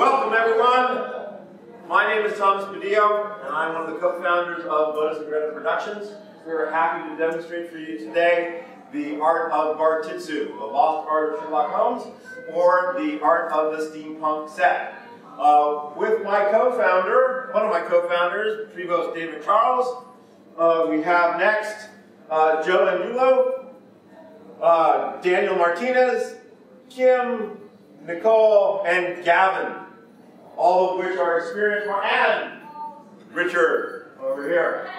Welcome, everyone. My name is Thomas Padillo, and I'm one of the co-founders of Lotus and Greta Productions. We're happy to demonstrate for you today the art of Bartitsu, the lost art of Sherlock Holmes, or the art of the steampunk set. With my co-founder, one of my co-founders, Prevost David Charles, we have next Joe Andulo, Daniel Martinez, Kim, Nicole, and Gavin, all of which are experienced, and Richard over here.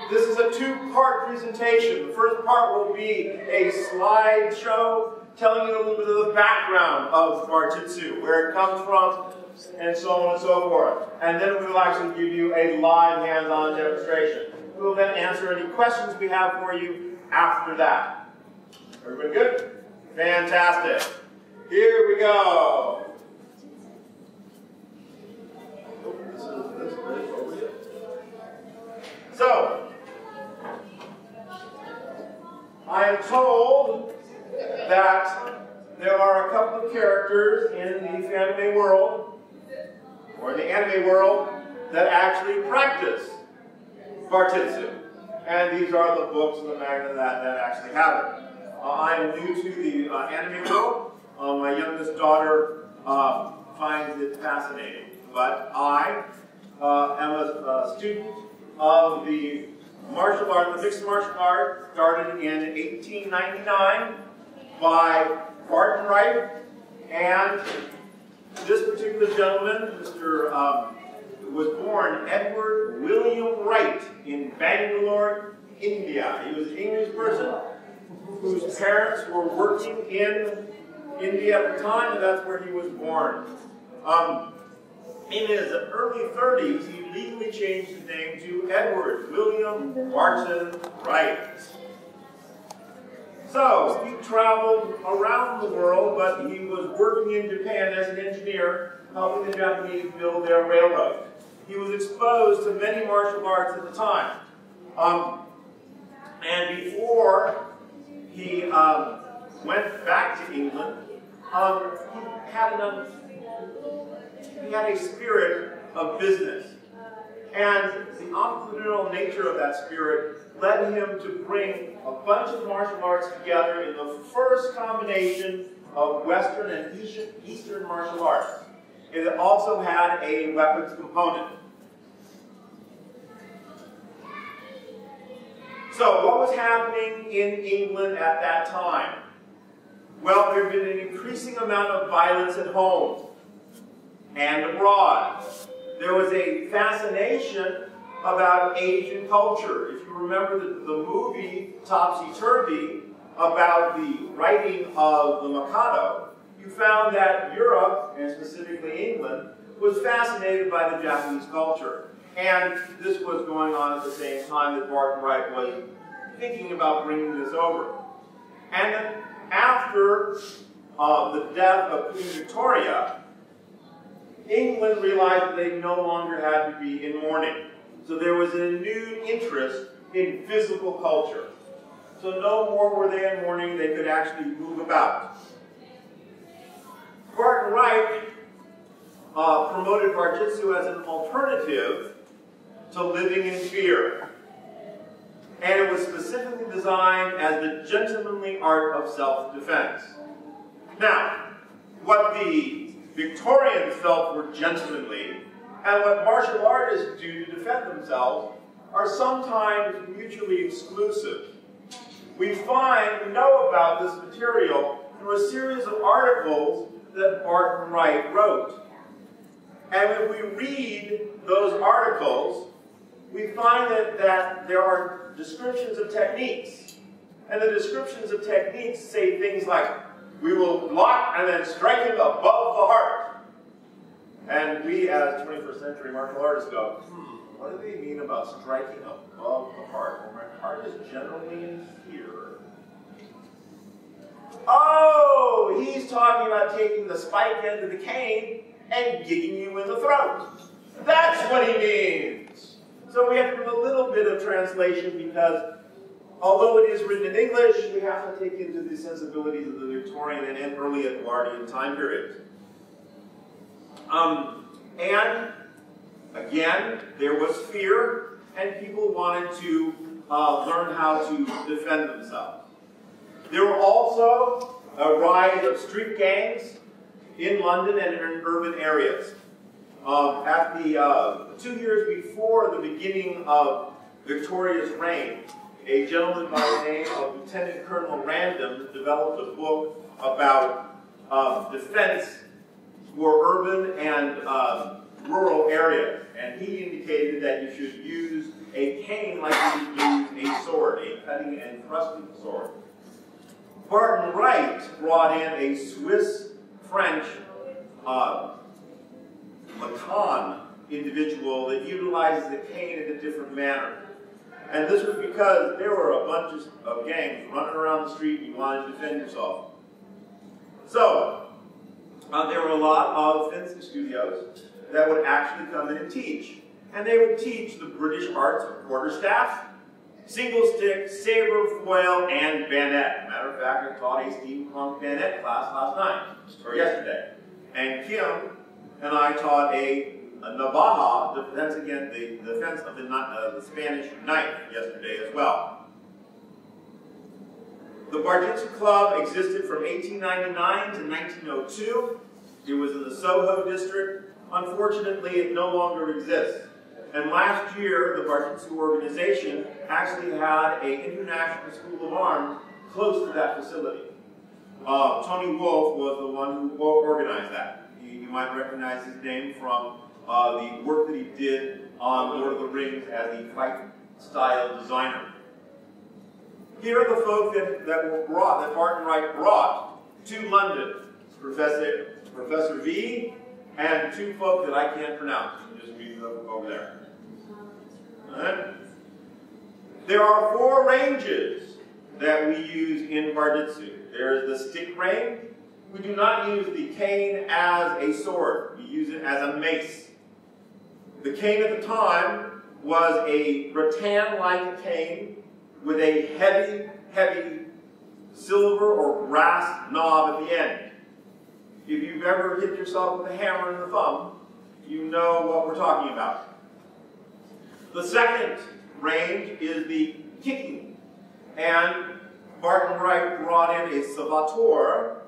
This is a two-part presentation. The first part will be a slideshow telling you a little bit of the background of Bartitsu, where it comes from, and so on and so forth. And then we will actually give you a live hands-on demonstration. We will then answer any questions we have for you after that. Everybody good? Fantastic. Here we go. So, I am told that there are a couple of characters in the anime world, or in the anime world, that actually practice Bartitsu. And these are the books and the manga that actually have it. I'm new to the anime world. My youngest daughter finds it fascinating. But I am a student of the martial art, the mixed martial art, started in 1899 by Barton Wright, and this particular gentleman, was born Edward William Wright in Bangalore, India. He was an English person whose parents were working in India at the time, and that's where he was born. In his early 30s, he legally changed his name to Edward William Barton Wright. So, he traveled around the world, but he was working in Japan as an engineer, helping the Japanese build their railroad. He was exposed to many martial arts at the time. And before he went back to England, he had a spirit of business. And the entrepreneurial nature of that spirit led him to bring a bunch of martial arts together in the first combination of Western and Eastern martial arts. It also had a weapons component. So, what was happening in England at that time? Well, there had been an increasing amount of violence at home and abroad. There was a fascination about Asian culture. If you remember the movie Topsy-Turvy about the writing of the Mikado, you found that Europe, and specifically England, was fascinated by the Japanese culture. And this was going on at the same time that Barton Wright was thinking about bringing this over. And then after the death of Queen Victoria, England realized that they no longer had to be in mourning. So there was a renewed interest in physical culture. So no more were they in mourning, they could actually move about. Barton Wright promoted Bartitsu as an alternative to living in fear. And it was specifically designed as the gentlemanly art of self-defense. Now, what the Victorians felt were gentlemanly, and what martial artists do to defend themselves, are sometimes mutually exclusive. We know about this material through a series of articles that Barton Wright wrote. And when we read those articles, we find that there are descriptions of techniques. And the descriptions of techniques say things like, we will block and then strike him above the heart. And we, as 21st century martial artists, go, what do they mean about striking above the heart? Well, my heart is generally in here. Oh, he's talking about taking the spike end of the cane and gigging you in the throat. That's what he means. So we have to do a little bit of translation because although it is written in English, we have to take into the sensibilities of the Victorian and early Edwardian time periods. And again, there was fear, and people wanted to learn how to defend themselves. There were also a rise of street gangs in London and in urban areas. At the 2 years before the beginning of Victoria's reign, a gentleman by the name of Lieutenant Colonel Random developed a book about defense for urban and rural areas. And he indicated that you should use a cane like you would use a sword, a cutting and thrusting sword. Barton Wright brought in a Swiss-French Lacan individual that utilizes the cane in a different manner. And this was because there were a bunch of gangs running around the street and you wanted to defend yourself. So, there were a lot of fencing studios that would actually come in and teach. And they would teach the British arts of quarterstaff, single stick, saber, foil, and bayonet. Matter of fact, I taught a steampunk bayonet class last night, or yesterday. And Kim and I taught a navaja, defense against the defense of the Spanish knife yesterday as well. The Bartitsu Club existed from 1899 to 1902. It was in the Soho district. Unfortunately, it no longer exists. And last year, the Bartitsu organization actually had an international school of arms close to that facility. Tony Wolfe was the one who organized that. You might recognize his name from the work that he did on Lord of the Rings as the fight-style designer. Here are the folk that Barton Wright brought to London. Professor V and two folk that I can't pronounce. Just read them over there. Right. There are 4 ranges that we use in Bartitsu. There is the stick range. We do not use the cane as a sword. We use it as a mace. The cane at the time was a rattan-like cane with a heavy, heavy silver or brass knob at the end. If you've ever hit yourself with a hammer and a thumb, you know what we're talking about. The second range is the kicking. And Barton Wright brought in a salvator,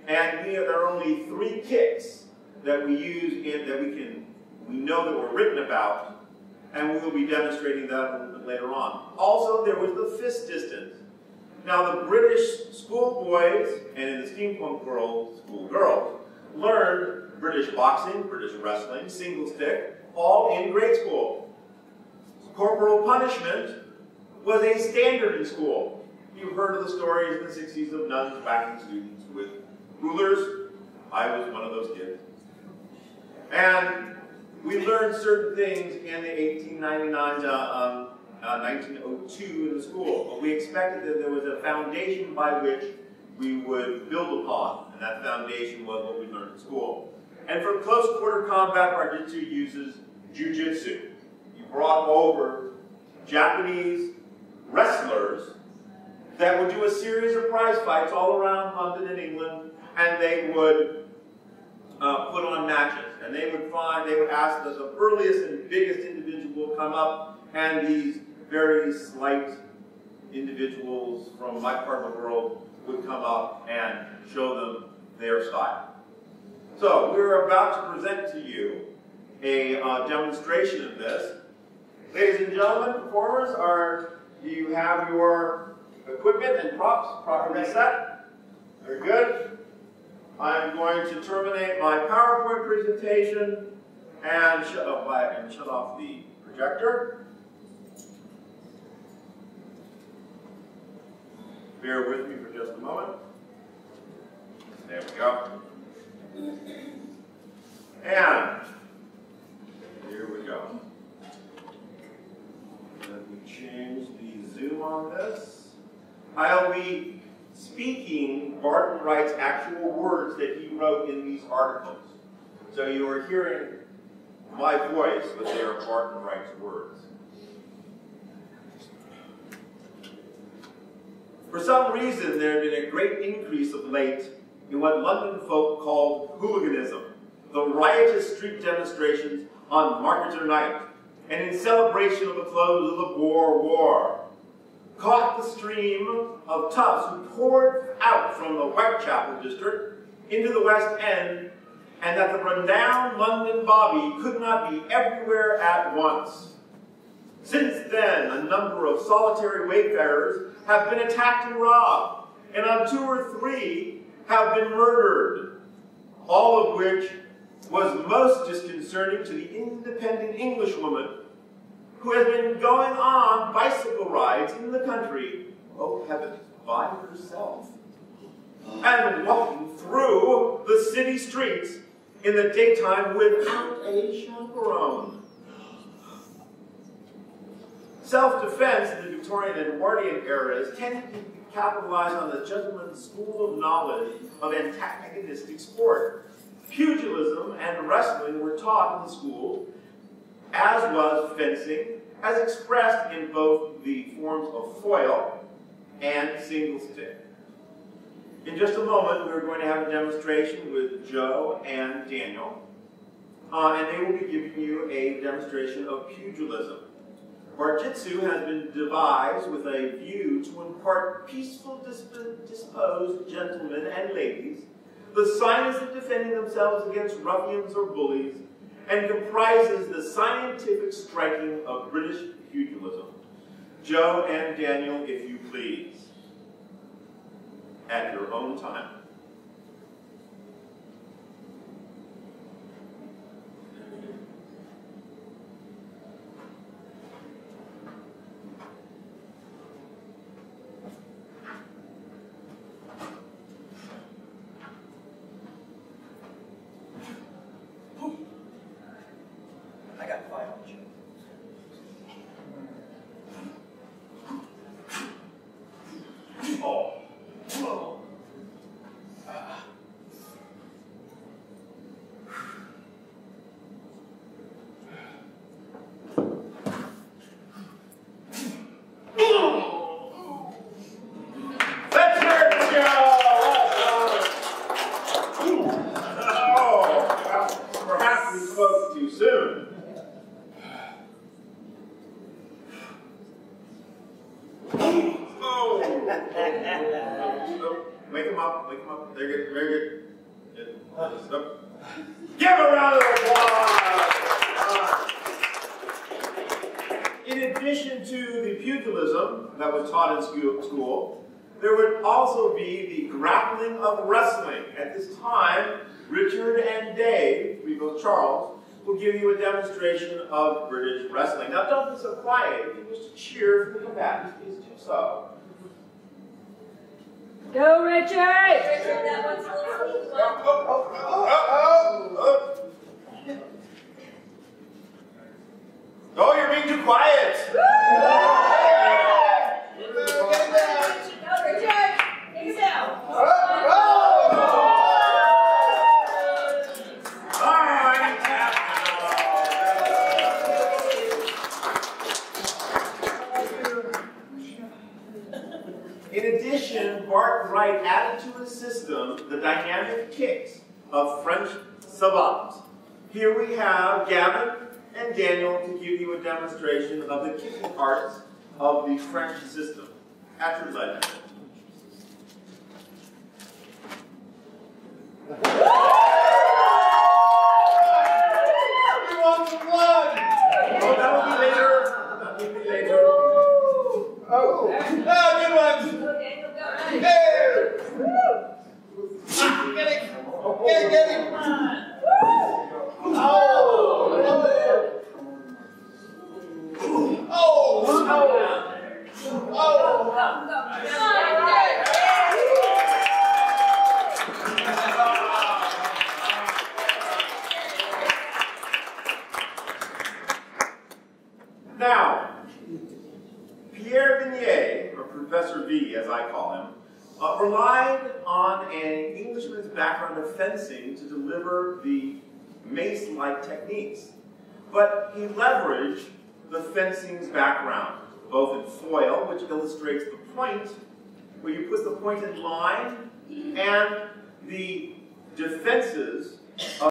and there are only 3 kicks that we use that we know that were written about, and we will be demonstrating that a little bit later on. Also, there was the fist distance. Now, the British schoolboys, and in the steampunk world, schoolgirls, learned British boxing, British wrestling, single stick, all in grade school. Corporal punishment was a standard in school. You've heard of the stories in the 60s of nuns whacking students with rulers. I was one of those kids. And we learned certain things in the 1899 to 1902 in the school, but we expected that there was a foundation by which we would build upon, and that foundation was what we learned in school. And for close quarter combat, Bartitsu uses jujitsu. He brought over Japanese wrestlers that would do a series of prize fights all around London and England, and they would put on matches. And they would ask the earliest and biggest individual come up, and these very slight individuals from my part of the world would come up and show them their style. So we're about to present to you a demonstration of this. Ladies and gentlemen, performers, do you have your equipment and props properly set? Very good. I'm going to terminate my PowerPoint presentation and shut off the projector. Bear with me for just a moment. There we go. And here we go. Let me change the zoom on this. I'll be speaking Barton Wright's actual words that he wrote in these articles. So you are hearing my voice, but they are Barton Wright's words. For some reason, there had been a great increase of late in what London folk called hooliganism. the riotous street demonstrations on Market night, and in celebration of the close of the Boer War, caught the stream of toughs who poured out from the Whitechapel district into the West End, and that the renowned London Bobby could not be everywhere at once. Since then, a number of solitary wayfarers have been attacked and robbed, and on 2 or 3 have been murdered, all of which was most disconcerting to the independent Englishwoman who has been going on bicycle rides in the country, oh heavens, by herself, and walking through the city streets in the daytime without a chaperone. Self-defense in the Victorian and Edwardian eras tended to capitalize on the gentleman's school of knowledge of antagonistic sport. Pugilism and wrestling were taught in the schools, as was fencing, as expressed in both the forms of foil and single stick. In just a moment, we're going to have a demonstration with Joe and Daniel, and they will be giving you a demonstration of pugilism. Bartitsu has been devised with a view to impart peaceful disposed gentlemen and ladies the science of defending themselves against ruffians or bullies, and comprises the scientific striking of British pugilism. Joe and Daniel, if you please, at your own time. I got 5 on you. Oh. Whoa. Let's hear it, Joe! Oh, perhaps we spoke too soon. Wake him up, wake him up. Very good, very good. Give a round of applause! In addition to the pugilism that was taught in school, there would also be the grappling of wrestling. At this time, Richard and Dave, we both Charles, will give you a demonstration of British wrestling. Now don't be so quiet. If you wish to cheer for the combatants, please do so. Go, Richard! Richard, that one's a little easy. Oh, you're being too quiet. Go, Richard! Take it down. In addition, Bart Wright added to his system the dynamic kicks of French savants. Here we have Gavin and Daniel to give you a demonstration of the kicking arts of the French system. At your leisure. We want some blood! Oh, that'll be later. That'll be later. Oh, good ones! Okay, go. Hey! Get it! Get it! Now, Pierre Vignay, or Professor V as I call him, relied on an Englishman's background of fencing to deliver the mace-like techniques. But he leveraged the fencing's background, both in foil, which illustrates the point, where you put the pointed line, and the defenses of